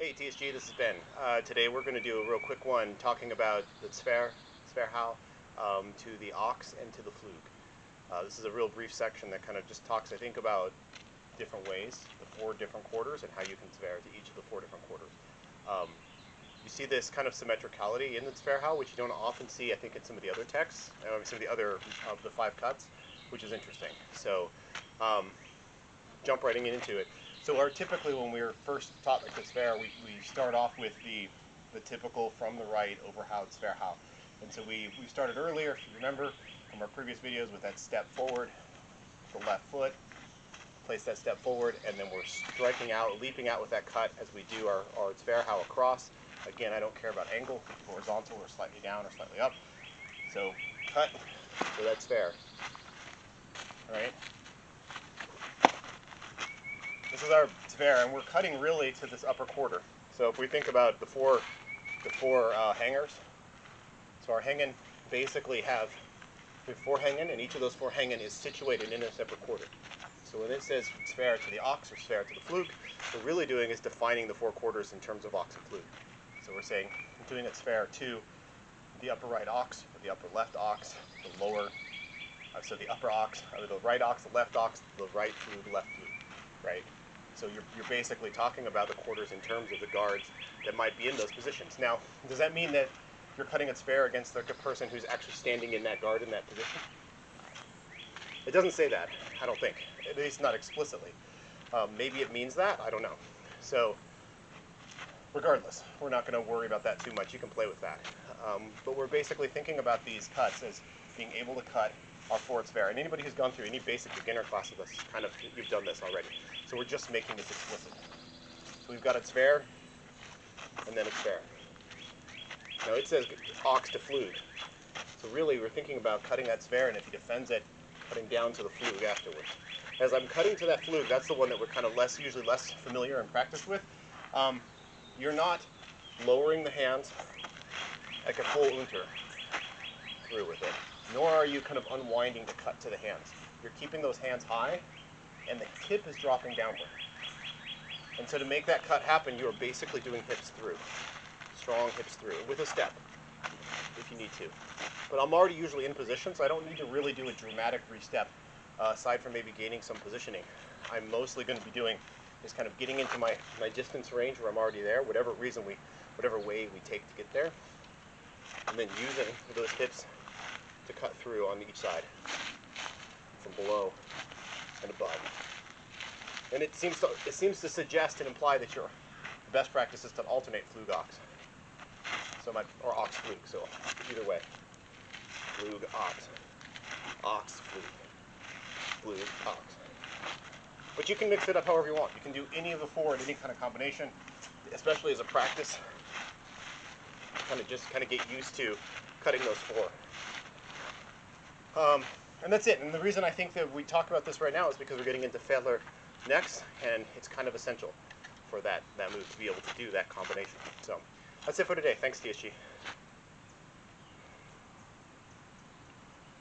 Hey TSG, this is Ben. Today we're going to do a real quick one talking about the Zwerchhau, to the ochs and to the pflug. This is a real brief section that kind of just talks, I think, about different ways, the 4 different quarters, and how you can Zwerch to each of the 4 different quarters. You see this kind of symmetricality in the Zwerchhau, which you don't often see, I think, in some of the other texts, some of the other of the 5 cuts, which is interesting. So, jump right into it. So typically when we were first taught like the Zwerch, we start off with the typical from the right overhoud Zwerchhau. And so we started earlier, if you remember from our previous videos, with that step forward, the left foot, place that step forward, and then we're striking out, leaping out with that cut as we do our Zwerchhau across. Again, I don't care about angle, horizontal or slightly down or slightly up. So cut, so that's Zwerch. All right. This is our Zwerch, and we're cutting really to this upper quarter. So if we think about the four hangers, so our hanging basically we have 4 hanging, and each of those 4 hanging is situated in a separate quarter. So when it says Zwerch to the ochs or Zwerch to the pflug, what we're really doing is defining the 4 quarters in terms of ochs and pflug. So we're saying we're doing a Zwerch to the upper right ochs, or the upper left ochs, the lower, so the upper ochs, or the right ochs, the left ochs, the right pflug, left pflug, right? So you're basically talking about the quarters in terms of the guards that might be in those positions. Now, does that mean that you're cutting a Zwerch against the person who's actually standing in that guard in that position? It doesn't say that, I don't think, at least not explicitly. Maybe it means that, I don't know. So, regardless, we're not going to worry about that too much. You can play with that. But we're basically thinking about these cuts as being able to cut our 4 Zwerch. And anybody who's gone through any basic beginner class of this, you've done this already. So we're just making this explicit. So we've got a Zwerch, and then a Zwerch. Now it says ochs to pflug. So really we're thinking about cutting that Zwerch, and if he defends it, cutting down to the pflug afterwards. As I'm cutting to that pflug, that's the one that we're kind of usually less familiar and practiced with. You're not lowering the hands like a full unter through with it, nor are you kind of unwinding the cut to the hands. You're keeping those hands high, and the tip is dropping downward. And so to make that cut happen, you are basically doing hips through, strong hips through, with a step, if you need to. But I'm already usually in position, so I don't need to really do a dramatic re-step, aside from maybe gaining some positioning. I'm mostly going to be doing is kind of getting into my distance range where I'm already there, whatever way we take to get there, and then using those hips to cut through on each side, from below and above. And it seems to suggest and imply that your best practice is to alternate pflug ochs. So or ochs pflug. So either way, pflug ochs, ochs pflug, pflug ochs. But you can mix it up however you want. You can do any of the 4 in any kind of combination, especially as a practice. Just get used to cutting those 4. And that's it. And the reason I think that we talk about this right now is because we're getting into Fechtler next, and it's kind of essential for that move to be able to do that combination. So that's it for today. Thanks, TSG.